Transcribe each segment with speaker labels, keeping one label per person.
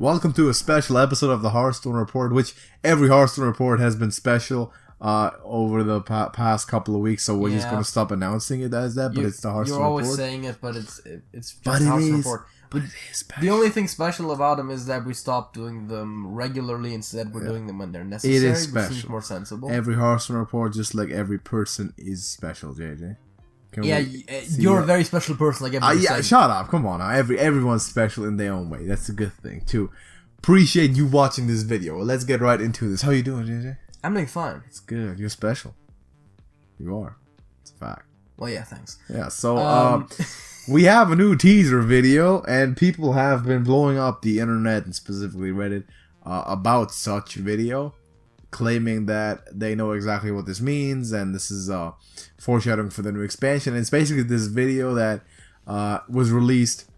Speaker 1: Welcome to a special episode of the Hearthstone Report, which every Hearthstone Report has been special over the past couple of weeks, so we're just going to stop announcing it as that, but it's the Hearthstone Report.
Speaker 2: You're always saying it, but it's just the Hearthstone Report.
Speaker 1: But it is special.
Speaker 2: The only thing special about them is that we stopped doing them regularly. Instead, we're doing them when they're necessary.
Speaker 1: It is special.
Speaker 2: Which seems more sensible.
Speaker 1: Every Hearthstone Report, just like every person, is special, JJ.
Speaker 2: You're a very special person. Like every
Speaker 1: shut up. Come on now. Everyone's special in their own way. That's a good thing, too. Appreciate you watching this video. Well, let's get right into this. How you doing, JJ?
Speaker 2: I'm doing fine.
Speaker 1: It's good. You're special. You are. It's a fact.
Speaker 2: Well, yeah, thanks.
Speaker 1: Yeah, so, we have a new teaser video, and people have been blowing up the internet, and specifically Reddit, about such video, claiming that they know exactly what this means, and this is foreshadowing for the new expansion. And it's basically this video that was released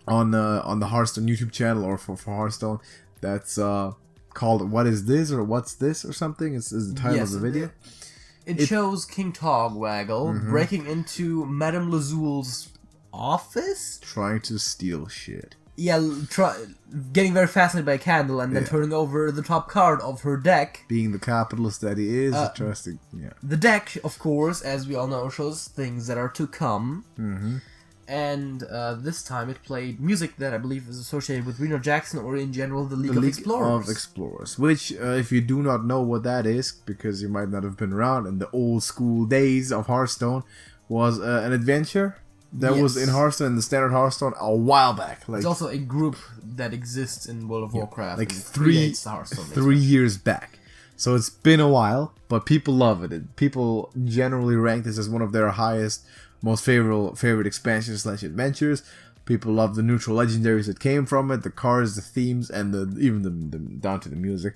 Speaker 1: on the Hearthstone YouTube channel, or for Hearthstone, that's called "What Is This?" or "What's This?" or something. It's the title of the video.
Speaker 2: It shows King Togwaggle breaking into Madame Lazul's office,
Speaker 1: trying to steal shit.
Speaker 2: Yeah, getting very fascinated by a candle and then turning over the top card of her deck.
Speaker 1: Being the capitalist that he is, trusting. Yeah.
Speaker 2: The deck, of course, as we all know, shows things that are to come. And this time it played music that I believe is associated with Reno Jackson, or in general the League of Explorers.
Speaker 1: Which, if you do not know what that is, because you might not have been around in the old school days of Hearthstone, was an adventure that was in Hearthstone, in the standard Hearthstone, a while back.
Speaker 2: It's also a group that exists in World of Warcraft.
Speaker 1: Like 3 years back. So it's been a while, but people love it. People generally rank this as one of their highest, most favorite expansions / adventures. People love the neutral legendaries that came from it, the cards, the themes, and even the down to the music.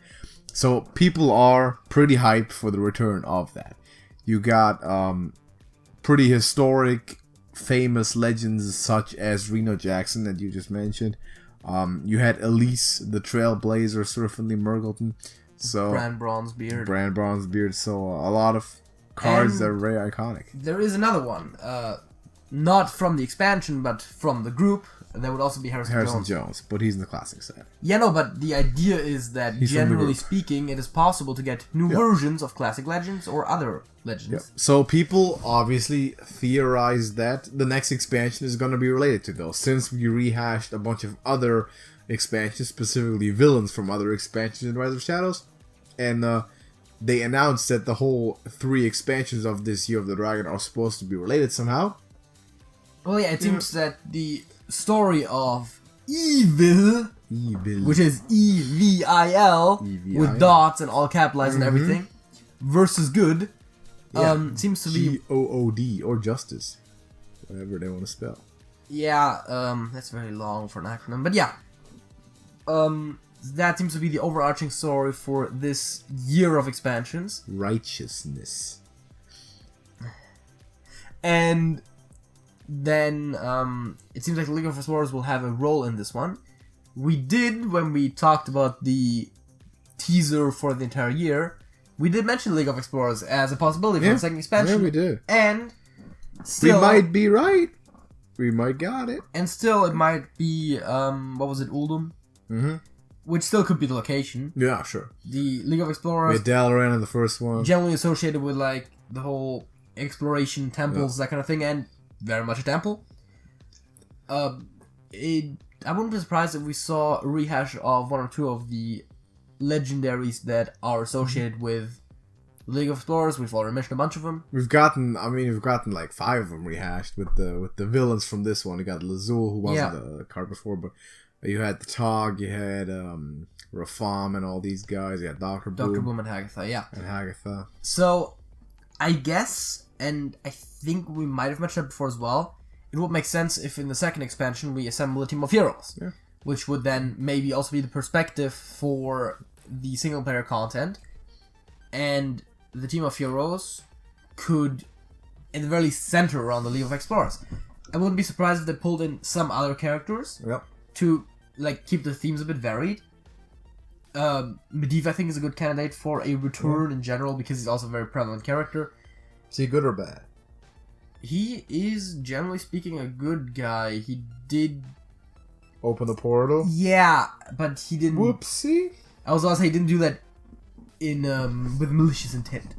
Speaker 1: So people are pretty hyped for the return of that. You got pretty historic, famous legends such as Reno Jackson that you just mentioned. You had Elise, the Trailblazer, Surfinley Murgleton. So
Speaker 2: Brand Bronzebeard.
Speaker 1: So a lot of cards that are very iconic.
Speaker 2: There is another one, not from the expansion, but from the group. And there would also be Harrison
Speaker 1: Jones, but he's in the classic set.
Speaker 2: Yeah, no, but the idea is that generally speaking, it is possible to get new versions of classic legends or other legends.
Speaker 1: Yep. So people obviously theorize that the next expansion is going to be related to those, since we rehashed a bunch of other expansions, specifically villains from other expansions in Rise of Shadows, and they announced that the whole 3 expansions of this Year of the Dragon are supposed to be related somehow.
Speaker 2: Well, yeah, it seems that the story of Evil, which is EVIL, with dots and all capitalized and everything, versus Good, seems to be
Speaker 1: GOOD, or Justice, whatever they want to spell.
Speaker 2: Yeah, that's very long for an acronym, but yeah. That seems to be the overarching story for this year of expansions.
Speaker 1: Righteousness.
Speaker 2: And then it seems like the League of Explorers will have a role in this one. We did, when we talked about the teaser for the entire year, we did mention League of Explorers as a possibility for the second expansion.
Speaker 1: Yeah, we did.
Speaker 2: And still,
Speaker 1: we might be right. We might got it.
Speaker 2: And still, it might be, what was it, Uldum? Which still could be the location.
Speaker 1: Yeah, sure.
Speaker 2: The League of Explorers.
Speaker 1: We had Dalaran in the first one.
Speaker 2: Generally associated with, like, the whole exploration, temples, that kind of thing, and very much a temple. I wouldn't be surprised if we saw a rehash of 1 or 2 of the legendaries that are associated with League of Explorers. We've already mentioned a bunch of them.
Speaker 1: We've gotten like 5 of them rehashed with the villains from this one. You got Lazul, who wasn't the card before, but you had the Tog, you had Rafam and all these guys. You had Dr. Boom
Speaker 2: and Hagatha, yeah.
Speaker 1: And Hagatha.
Speaker 2: So, I guess, and I think we might have mentioned that before as well, it would make sense if in the second expansion we assemble a team of heroes. Yeah. Which would then maybe also be the perspective for the single-player content. And the team of heroes could, at the very least, center around the League of Explorers. I wouldn't be surprised if they pulled in some other characters to keep the themes a bit varied. Medivh, I think, is a good candidate for a return in general, because he's also a very prevalent character.
Speaker 1: Is he good or bad?
Speaker 2: He is, generally speaking, a good guy. He did
Speaker 1: Open the portal.
Speaker 2: Yeah, but he didn't.
Speaker 1: Whoopsie.
Speaker 2: I was gonna say he didn't do that in with malicious intent.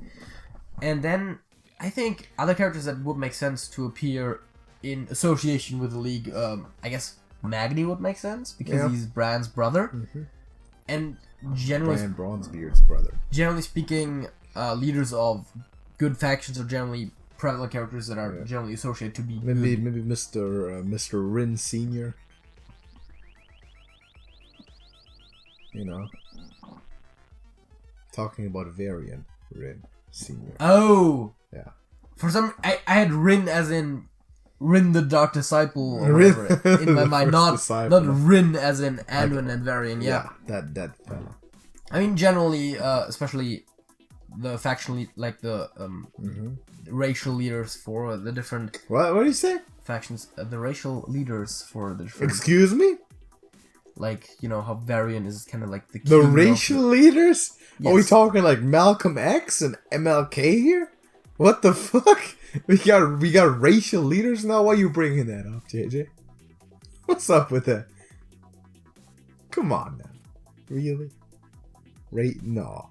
Speaker 2: And then I think other characters that would make sense to appear in association with the League, I guess Magni would make sense because he's Bran's brother.
Speaker 1: Mm-hmm.
Speaker 2: And generally,
Speaker 1: Bran Bronzebeard's brother.
Speaker 2: Generally speaking, leaders of good factions are generally prevalent characters that are generally associated to be
Speaker 1: maybe
Speaker 2: good.
Speaker 1: maybe Mr. Rin Senior. You know, talking about Varian Rin Senior.
Speaker 2: Oh,
Speaker 1: yeah.
Speaker 2: For some, I had Rin as in Rin the Dark Disciple or whatever in my mind, not Rin as in Anduin and Varian. Yeah,
Speaker 1: that fella.
Speaker 2: I mean, generally, especially the faction, like the racial leaders for the different.
Speaker 1: What do you say?
Speaker 2: Factions, the racial leaders for the different.
Speaker 1: Excuse me.
Speaker 2: Like, you know how Varian is kind of like the
Speaker 1: racial leaders.
Speaker 2: Yes.
Speaker 1: Are we talking like Malcolm X and MLK here? What the fuck? We got racial leaders now. Why are you bringing that up, JJ? What's up with that? Come on now, really? No.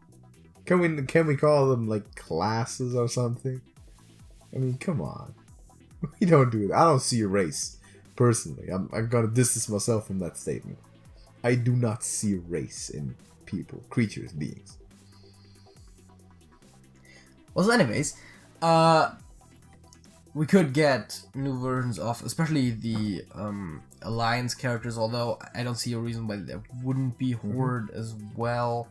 Speaker 1: Can we call them like classes or something? I mean, come on. We don't do that. I don't see race personally. I'm gonna distance myself from that statement. I do not see race in people, creatures, beings.
Speaker 2: Well, so anyways, we could get new versions of, especially the Alliance characters, although I don't see a reason why there wouldn't be Horde as well.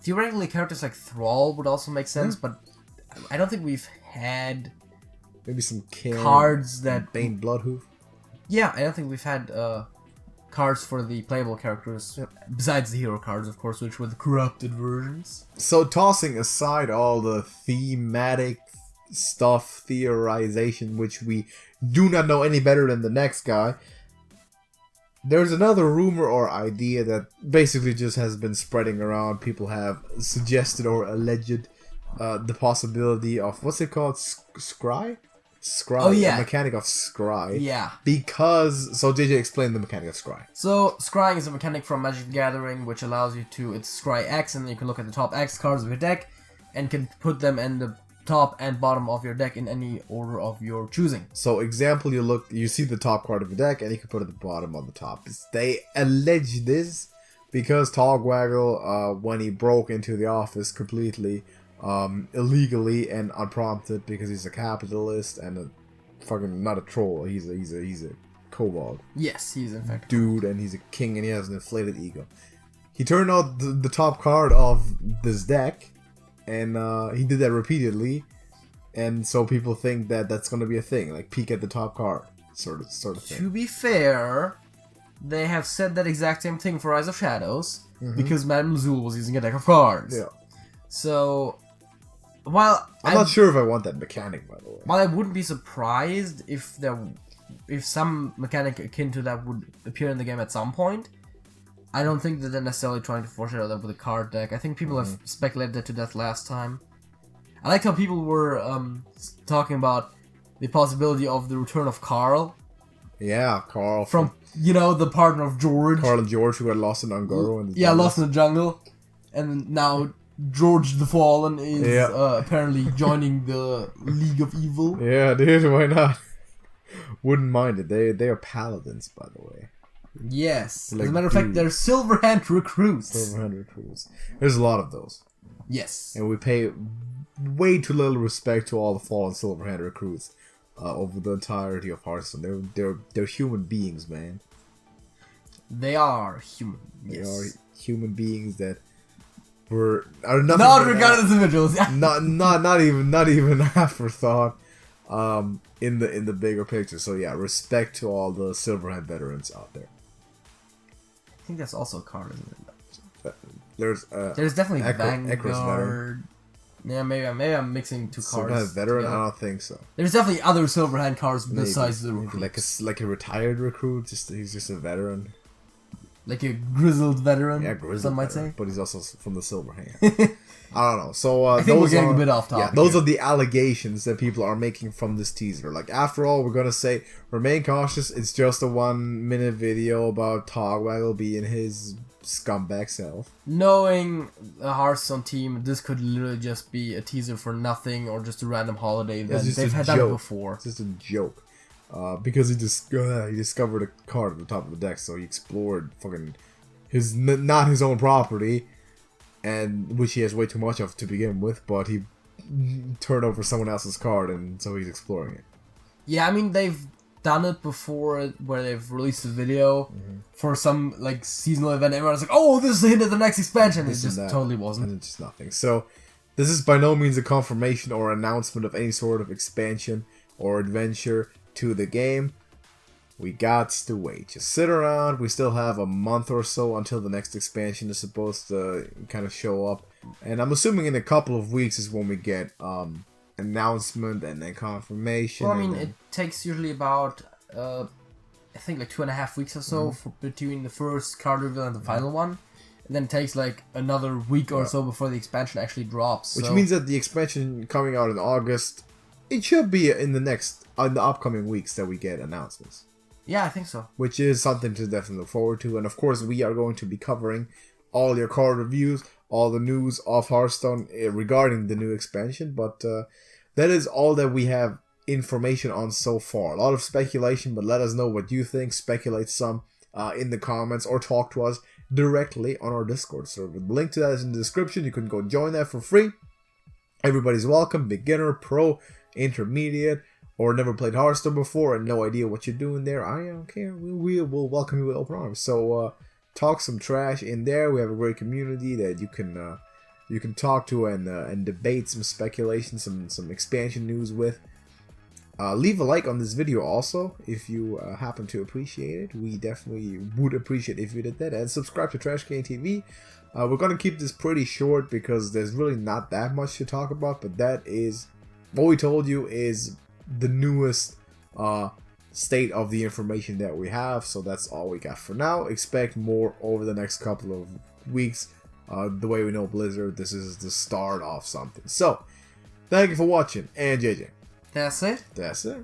Speaker 2: Theoretically, characters like Thrall would also make sense, but I don't think we've had...
Speaker 1: Maybe some
Speaker 2: cards that...
Speaker 1: Bane Bloodhoof?
Speaker 2: Yeah, I don't think we've had cards for the playable characters, besides the hero cards, of course, which were the corrupted versions.
Speaker 1: So, tossing aside all the thematic stuff, theorization, which we do not know any better than the next guy, there's another rumor or idea that basically just has been spreading around. People have suggested or alleged the possibility of, what's it called? Scry? Scry.
Speaker 2: Oh, yeah.
Speaker 1: The mechanic of scry.
Speaker 2: Yeah.
Speaker 1: Because... So, JJ, explain the mechanic of scry.
Speaker 2: So, scrying is a mechanic from Magic the Gathering, which allows you to... It's scry X, and then you can look at the top X cards of your deck, and can put them in the top and bottom of your deck in any order of your choosing.
Speaker 1: So, example, you see the top card of your deck, and you can put it at the bottom of the top. They allege this because Togwaggle, when he broke into the office completely... illegally and unprompted, because he's a capitalist and a fucking not a troll. He's a kobold.
Speaker 2: Yes, he's in fact
Speaker 1: dude, and he's a king, and he has an inflated ego. He turned out the top card of this deck, and he did that repeatedly, and so people think that that's gonna be a thing, like peek at the top card, sort of thing.
Speaker 2: To be fair, they have said that exact same thing for Rise of Shadows, because Madame Lazul was using a deck of cards.
Speaker 1: Yeah.
Speaker 2: So. While
Speaker 1: I'm not sure if I want that mechanic, by the way.
Speaker 2: While I wouldn't be surprised if some mechanic akin to that would appear in the game at some point, I don't think that they're necessarily trying to foreshadow that with a card deck. I think people have speculated that to death last time. I liked how people were talking about the possibility of the return of Carl.
Speaker 1: Yeah, Carl.
Speaker 2: From the partner of George.
Speaker 1: Carl and George, who got lost in Ungoro.
Speaker 2: Lost in the jungle. And now... George the Fallen is apparently joining the League of Evil.
Speaker 1: Yeah, dude, why not? Wouldn't mind it. They are paladins, by the way.
Speaker 2: Yes. Like, as a matter of fact, they're Silverhand recruits.
Speaker 1: Silverhand recruits. There's a lot of those.
Speaker 2: Yes.
Speaker 1: And we pay way too little respect to all the fallen Silverhand recruits over the entirety of Hearthstone. They're human beings, man.
Speaker 2: They are human.
Speaker 1: They
Speaker 2: yes.
Speaker 1: are human beings that are nothing
Speaker 2: not regarded as individuals.
Speaker 1: not even an afterthought in the bigger picture. So yeah, respect to all the Silverhand veterans out there.
Speaker 2: I think that's also a card, isn't it?
Speaker 1: There's
Speaker 2: definitely
Speaker 1: Ekros
Speaker 2: Vanguard. Yeah, maybe I'm mixing two cards.
Speaker 1: Silverhand veteran?
Speaker 2: Together.
Speaker 1: I don't think so.
Speaker 2: There's definitely other Silverhand cards besides the recruit.
Speaker 1: Like a retired recruit. He's just a veteran.
Speaker 2: Like a grizzled veteran,
Speaker 1: Yeah, grizzled
Speaker 2: some might
Speaker 1: veteran,
Speaker 2: say.
Speaker 1: but he's also from the Silver Hand. I don't know. So
Speaker 2: I think we're getting a bit off topic.
Speaker 1: Yeah, those are the allegations that people are making from this teaser. Like, after all, we're gonna say remain cautious. It's just a 1-minute video about Togwaggle being his scumbag self.
Speaker 2: Knowing the Hearthstone team, this could literally just be a teaser for nothing or just a random holiday event. They've had that before.
Speaker 1: It's just a joke. Because he discovered a card at the top of the deck, so he explored fucking not his own property, and which he has way too much of to begin with, but he turned over someone else's card, and so he's exploring it.
Speaker 2: Yeah, I mean, they've done it before where they've released a video for some like seasonal event. Everyone's like, "Oh, this is a hint of the next expansion." It just totally wasn't.
Speaker 1: And it's just nothing. So this is by no means a confirmation or announcement of any sort of expansion or adventure to the game. We got to wait. Just sit around. We still have a month or so until the next expansion is supposed to kind of show up. And I'm assuming in a couple of weeks is when we get announcement and then confirmation.
Speaker 2: Well, I mean, it takes usually about, I think like 2.5 weeks or so between the first card reveal and the final one. And then it takes like another week or so before the expansion actually drops.
Speaker 1: Which means that the expansion coming out in August, it should be in the upcoming weeks that we get announcements.
Speaker 2: Yeah, I think so.
Speaker 1: Which is something to definitely look forward to. And of course, we are going to be covering all your card reviews, all the news of Hearthstone regarding the new expansion. But that is all that we have information on so far. A lot of speculation, but let us know what you think. Speculate some in the comments or talk to us directly on our Discord server. The link to that is in the description. You can go join that for free. Everybody's welcome. Beginner, pro, intermediate, or never played Hearthstone before and no idea what you're doing there. I don't care. We will welcome you with open arms. So talk some trash in there. We have a great community that you can talk to and debate some speculation, some expansion news with. Leave a like on this video also if you happen to appreciate it. We definitely would appreciate if you did that. And subscribe to TrashcanTV. We're going to keep this pretty short because there's really not that much to talk about. But that is what we told you is the newest state of the information that we have. So that's all we got for now. Expect more over the next couple of weeks. The way we know Blizzard, this is the start of something. So, thank you for watching. And JJ.
Speaker 2: That's it.
Speaker 1: That's it.